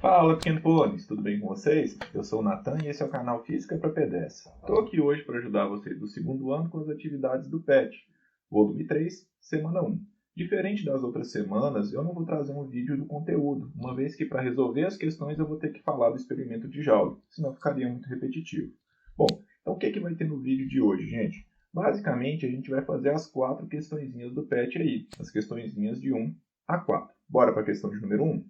Fala, pequeno pôneis, tudo bem com vocês? Eu sou o Natan e esse é o canal Física para P10. Estou aqui hoje para ajudar vocês do segundo ano com as atividades do PET, volume 3, semana 1. Diferente das outras semanas, eu não vou trazer um vídeo do conteúdo, uma vez que para resolver as questões eu vou ter que falar do experimento de Joule, senão ficaria muito repetitivo. Bom, então o que vai ter no vídeo de hoje, gente? Basicamente, a gente vai fazer as 4 questõezinhas do PET aí, as questõezinhas de 1 a 4. Bora para a questão de número 1?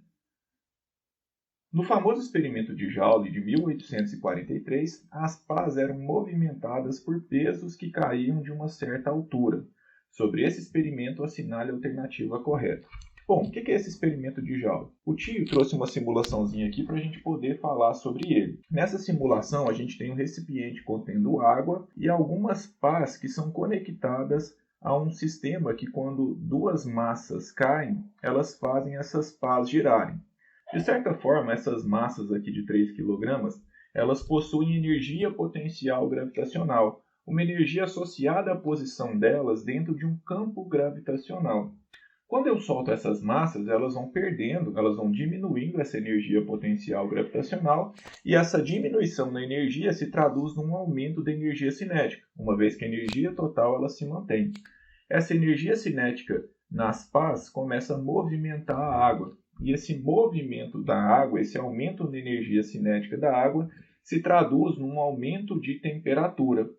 No famoso experimento de Joule de 1843, as pás eram movimentadas por pesos que caíam de uma certa altura. Sobre esse experimento, assinale a alternativa correta. Bom, o que é esse experimento de Joule? O tio trouxe uma simulaçãozinha aqui para a gente poder falar sobre ele. Nessa simulação, a gente tem um recipiente contendo água e algumas pás que são conectadas a um sistema que, quando duas massas caem, elas fazem essas pás girarem. De certa forma, essas massas aqui de 3 kg, elas possuem energia potencial gravitacional, uma energia associada à posição delas dentro de um campo gravitacional. Quando eu solto essas massas, elas vão perdendo, elas vão diminuindo essa energia potencial gravitacional, e essa diminuição na energia se traduz num aumento da energia cinética, uma vez que a energia total ela se mantém. Essa energia cinética nas pás começa a movimentar a água. E esse movimento da água, esse aumento na energia cinética da água, se traduz num aumento de temperatura.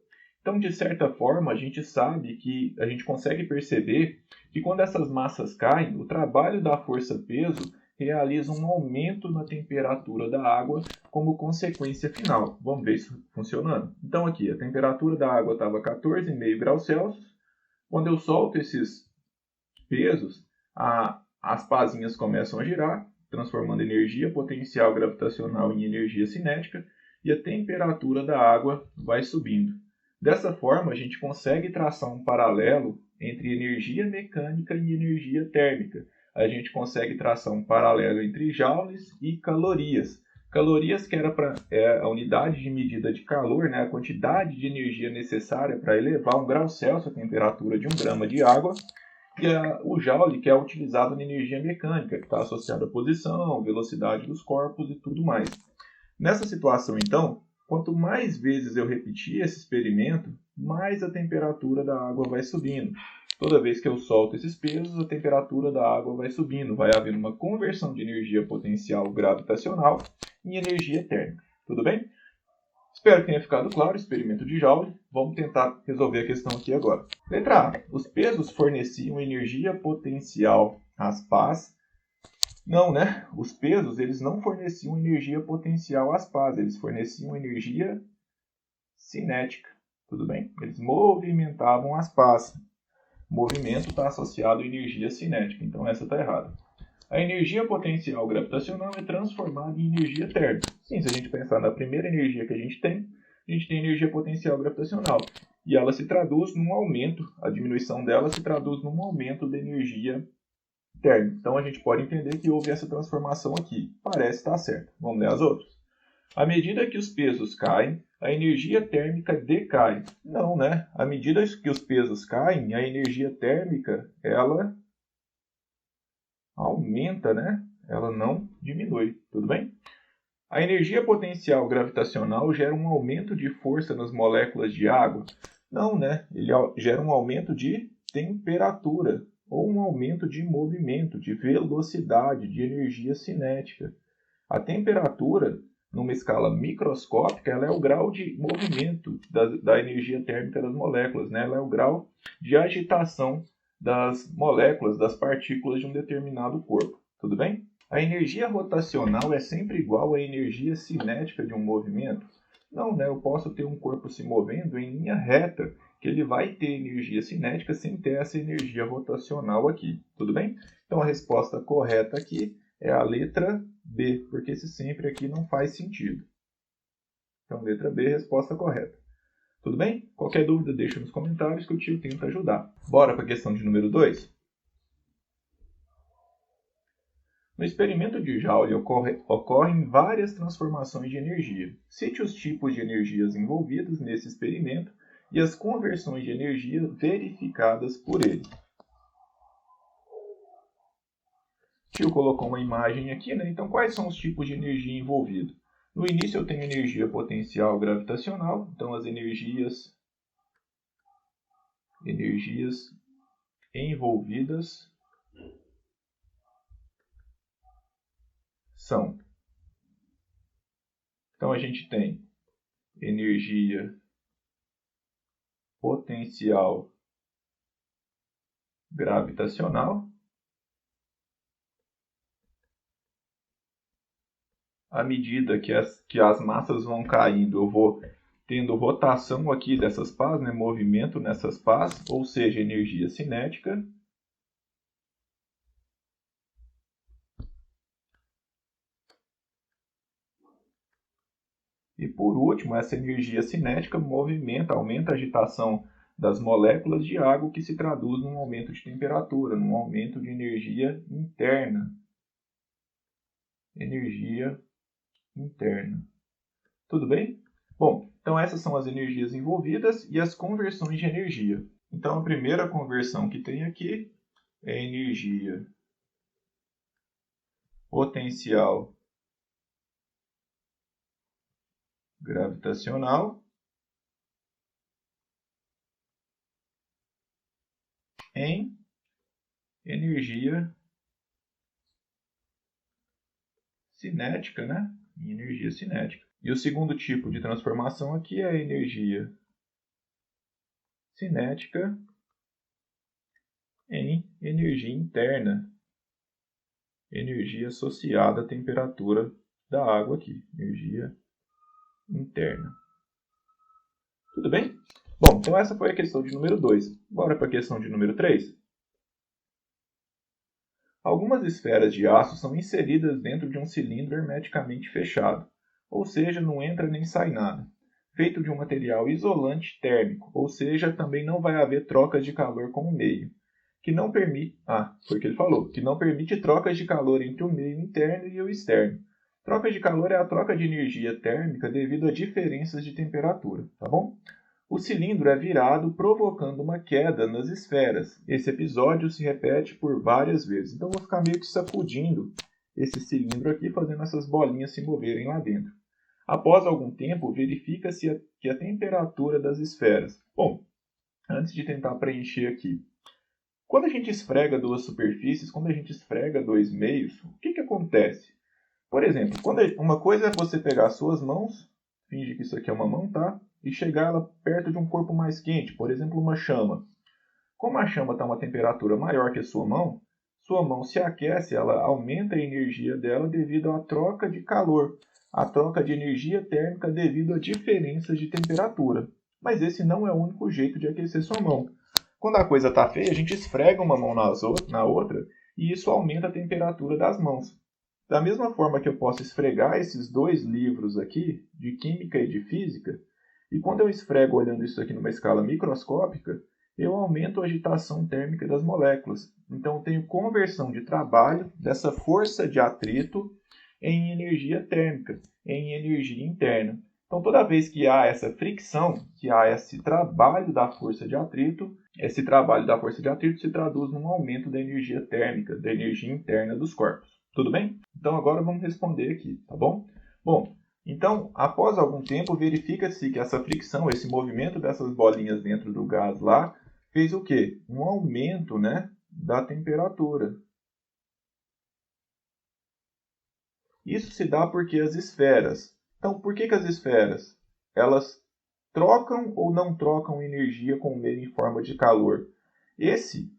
Então, de certa forma, a gente sabe que a gente consegue perceber que quando essas massas caem, o trabalho da força-peso realiza um aumento na temperatura da água como consequência final. Vamos ver isso funcionando? Então, aqui, a temperatura da água estava 14,5 graus Celsius. Quando eu solto esses pesos, as pazinhas começam a girar, transformando energia potencial gravitacional em energia cinética, e a temperatura da água vai subindo. Dessa forma, a gente consegue traçar um paralelo entre energia mecânica e energia térmica. A gente consegue traçar um paralelo entre joules e calorias. Calorias que era a unidade de medida de calor, né, a quantidade de energia necessária para elevar 1 grau Celsius a temperatura de 1 grama de água, e o Joule, que é utilizado na energia mecânica, que está associado à posição, velocidade dos corpos e tudo mais. Nessa situação, então, quanto mais vezes eu repetir esse experimento, mais a temperatura da água vai subindo. Toda vez que eu solto esses pesos, a temperatura da água vai subindo. Vai havendo uma conversão de energia potencial gravitacional em energia térmica. Tudo bem? Espero que tenha ficado claro o experimento de Joule. Vamos tentar resolver a questão aqui agora. Letra A. Os pesos forneciam energia potencial às pás. Não, né? Os pesos eles não forneciam energia potencial às pás. Eles forneciam energia cinética. Tudo bem? Eles movimentavam as pás. Movimento está associado à energia cinética. Então essa está errada. A energia potencial gravitacional é transformada em energia térmica. Sim, se a gente pensar na primeira energia que a gente tem energia potencial gravitacional. E ela se traduz num aumento, a diminuição dela se traduz num aumento da energia térmica. Então a gente pode entender que houve essa transformação aqui. Parece estar certo. Vamos ler as outras? À medida que os pesos caem, a energia térmica decai. Não, né? À medida que os pesos caem, a energia térmica, ela aumenta, né? Ela não diminui, tudo bem? A energia potencial gravitacional gera um aumento de força nas moléculas de água? Não, né? Ele gera um aumento de temperatura ou um aumento de movimento, de velocidade, de energia cinética. A temperatura, numa escala microscópica, ela é o grau de movimento da energia térmica das moléculas, né? Ela é o grau de agitação das moléculas, das partículas de um determinado corpo. Tudo bem? A energia rotacional é sempre igual à energia cinética de um movimento? Não, né? Eu posso ter um corpo se movendo em linha reta, que ele vai ter energia cinética sem ter essa energia rotacional aqui. Tudo bem? Então a resposta correta aqui é a letra B, porque esse sempre aqui não faz sentido. Então, letra B, resposta correta. Tudo bem? Qualquer dúvida, deixa nos comentários que o tio tenta ajudar. Bora para a questão de número 2? No experimento de Joule ocorrem várias transformações de energia. Cite os tipos de energias envolvidos nesse experimento e as conversões de energia verificadas por ele. tio colocou uma imagem aqui, né? Então, quais são os tipos de energia envolvida? No início eu tenho energia potencial gravitacional, então as energias envolvidas são. Então a gente tem energia potencial gravitacional. À medida que as massas vão caindo, eu vou tendo rotação aqui dessas pás, né? Movimento nessas pás, ou seja, energia cinética. E por último, essa energia cinética aumenta a agitação das moléculas de água, que se traduz num aumento de temperatura, num aumento de energia interna. Energia interna. Tudo bem? Bom, então essas são as energias envolvidas e as conversões de energia. Então a primeira conversão que tem aqui é energia potencial gravitacional em energia cinética, né? Em energia cinética. E o segundo tipo de transformação aqui é a energia cinética em energia interna. Energia associada à temperatura da água aqui. Energia interna. Tudo bem? Bom, então essa foi a questão de número 2. Bora para a questão de número 3. Algumas esferas de aço são inseridas dentro de um cilindro hermeticamente fechado, ou seja, não entra nem sai nada, feito de um material isolante térmico, ou seja, também não vai haver trocas de calor com o meio, que não permite, foi o que ele falou, que não permite trocas de calor entre o meio interno e o externo. Troca de calor é a troca de energia térmica devido a diferenças de temperatura, tá bom? O cilindro é virado, provocando uma queda nas esferas. Esse episódio se repete por várias vezes. Então, eu vou ficar meio que sacudindo esse cilindro aqui, fazendo essas bolinhas se moverem lá dentro. Após algum tempo, verifica-se que a temperatura das esferas... Bom, antes de tentar preencher aqui, quando a gente esfrega duas superfícies, quando a gente esfrega dois meios, o que acontece? Por exemplo, uma coisa é você pegar as suas mãos, finge que isso aqui é uma mão, tá? E chegar ela perto de um corpo mais quente, por exemplo, uma chama. Como a chama está a uma temperatura maior que a sua mão se aquece, ela aumenta a energia dela devido à troca de calor, a troca de energia térmica devido a diferenças de temperatura. Mas esse não é o único jeito de aquecer sua mão. Quando a coisa está feia, a gente esfrega uma mão na outra e isso aumenta a temperatura das mãos. Da mesma forma que eu posso esfregar esses dois livros aqui, de Química e de Física, e quando eu esfrego olhando isso aqui numa escala microscópica, eu aumento a agitação térmica das moléculas. Então, eu tenho conversão de trabalho dessa força de atrito em energia térmica, em energia interna. Então, toda vez que há essa fricção, que há esse trabalho da força de atrito, esse trabalho da força de atrito se traduz num aumento da energia térmica, da energia interna dos corpos. Tudo bem? Então, agora vamos responder aqui, tá bom? Bom, então, após algum tempo, verifica-se que essa fricção, esse movimento dessas bolinhas dentro do gás lá, fez o quê? Um aumento, né, da temperatura. Isso se dá porque as esferas... Então, por que as esferas? Elas trocam ou não trocam energia com o meio em forma de calor? Esse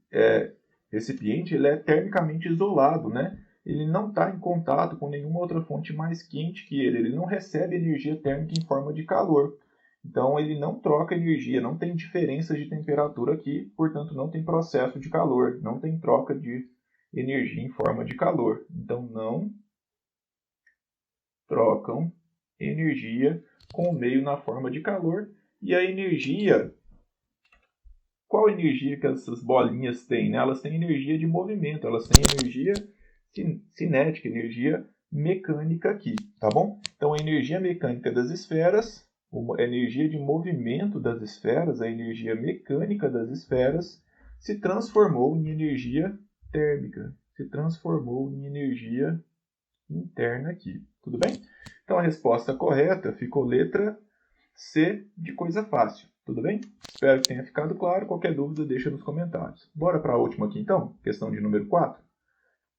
recipiente ele é termicamente isolado, né? Ele não está em contato com nenhuma outra fonte mais quente que ele. Ele não recebe energia térmica em forma de calor. Então, ele não troca energia, não tem diferenças de temperatura aqui, portanto, não tem processo de calor, não tem troca de energia em forma de calor. Então, não trocam energia com o meio na forma de calor. E a energia... Qual energia que essas bolinhas têm? Né? Elas têm energia de movimento, elas têm energia cinética, energia mecânica aqui, tá bom? Então, a energia mecânica das esferas, a energia de movimento das esferas, a energia mecânica das esferas, se transformou em energia térmica. se transformou em energia interna aqui. Tudo bem? Então a resposta correta ficou letra C de coisa fácil. Tudo bem? Espero que tenha ficado claro. Qualquer dúvida deixa nos comentários. Bora para a última aqui então? Questão de número 4.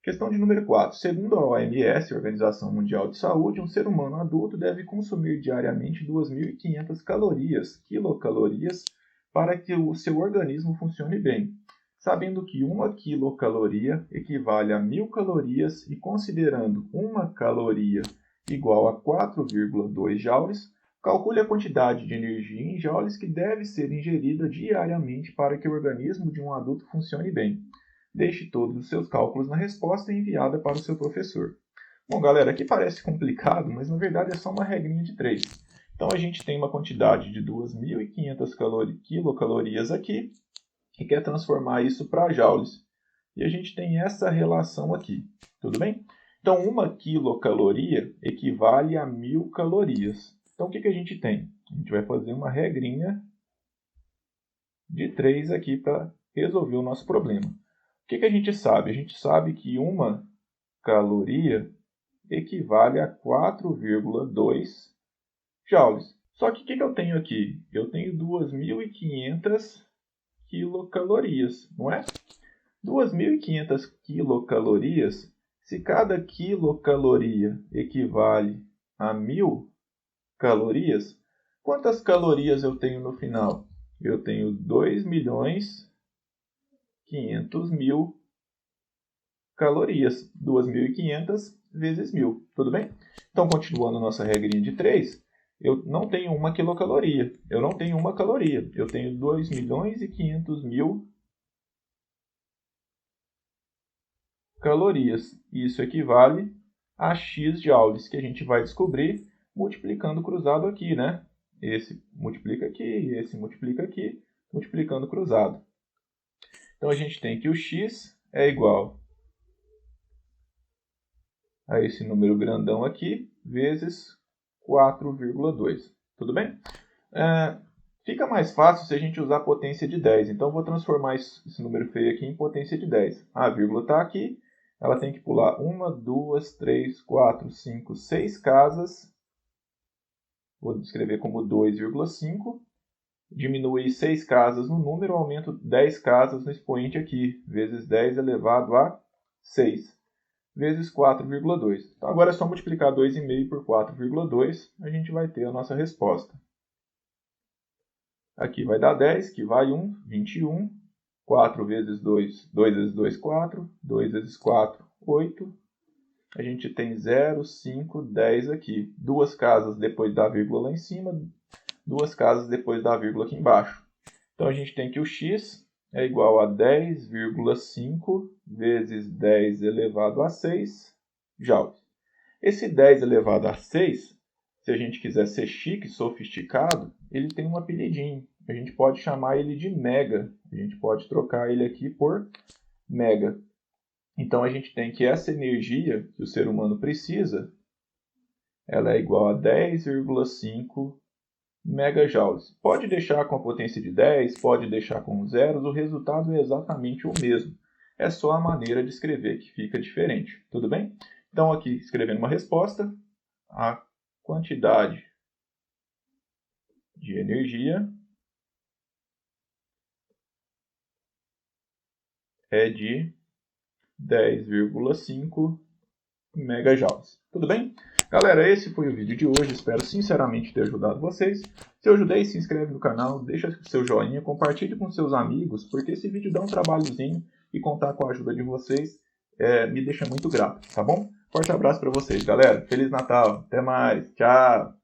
Questão de número 4. Segundo a OMS, Organização Mundial de Saúde, um ser humano adulto deve consumir diariamente 2.500 quilocalorias, para que o seu organismo funcione bem. Sabendo que 1 quilocaloria equivale a 1.000 calorias e considerando 1 caloria igual a 4,2 joules, calcule a quantidade de energia em joules que deve ser ingerida diariamente para que o organismo de um adulto funcione bem. Deixe todos os seus cálculos na resposta enviada para o seu professor. Bom, galera, aqui parece complicado, mas na verdade é só uma regrinha de 3. Então a gente tem uma quantidade de 2.500 quilocalorias aqui e quer transformar isso para joules. E a gente tem essa relação aqui, tudo bem? Então 1 quilocaloria equivale a 1.000 calorias. Então o que a gente tem? A gente vai fazer uma regrinha de 3 aqui para resolver o nosso problema. O que a gente sabe? A gente sabe que 1 caloria equivale a 4,2 joules. Só que o que eu tenho aqui? Eu tenho 2.500 quilocalorias, não é? 2.500 quilocalorias, se cada quilocaloria equivale a 1.000 calorias, quantas calorias eu tenho no final? Eu tenho 2.500.000 calorias. 2.500 vezes 1.000. Tudo bem? Então, continuando nossa regrinha de 3, eu não tenho 1 quilocaloria. Eu não tenho 1 caloria. Eu tenho 2.500.000 calorias. Isso equivale a X joules, que a gente vai descobrir multiplicando cruzado aqui, né? Esse multiplica aqui, esse multiplica aqui, multiplicando cruzado. Então, a gente tem que o X é igual a esse número grandão aqui, vezes 4,2. Tudo bem? Fica mais fácil se a gente usar a potência de 10. Então, eu vou transformar esse número feio aqui em potência de 10. A vírgula está aqui. Ela tem que pular 1, 2, 3, 4, 5, 6 casas. Vou escrever como 2,5. Diminui 6 casas no número, aumento 10 casas no expoente aqui, vezes 10 elevado a 6, vezes 4,2. Então, agora é só multiplicar 2,5 por 4,2, a gente vai ter a nossa resposta. Aqui vai dar 10, que vai 1, 21. 4 vezes 2, 2 vezes 2, 4. 2 vezes 4, 8. A gente tem 0, 5, 10 aqui. 2 casas depois da vírgula lá em cima, 2 casas depois da vírgula aqui embaixo. Então, a gente tem que o x é igual a 10,5 vezes 10 elevado a 6 joules. Esse 10 elevado a 6, se a gente quiser ser chique, sofisticado, ele tem um apelidinho. A gente pode chamar ele de mega. A gente pode trocar ele aqui por mega. Então, a gente tem que essa energia que o ser humano precisa, ela é igual a 10,5 megajoules. Pode deixar com a potência de 10, pode deixar com zeros, o resultado é exatamente o mesmo. É só a maneira de escrever que fica diferente. Tudo bem? Então, aqui, escrevendo uma resposta, a quantidade de energia é de 10,5 megajoules. Tudo bem? Galera, esse foi o vídeo de hoje. Espero sinceramente ter ajudado vocês. Se eu ajudei, se inscreve no canal, deixa seu joinha, compartilhe com seus amigos, porque esse vídeo dá um trabalhozinho e contar com a ajuda de vocês me deixa muito grato, tá bom? Forte abraço para vocês, galera. Feliz Natal. Até mais. Tchau.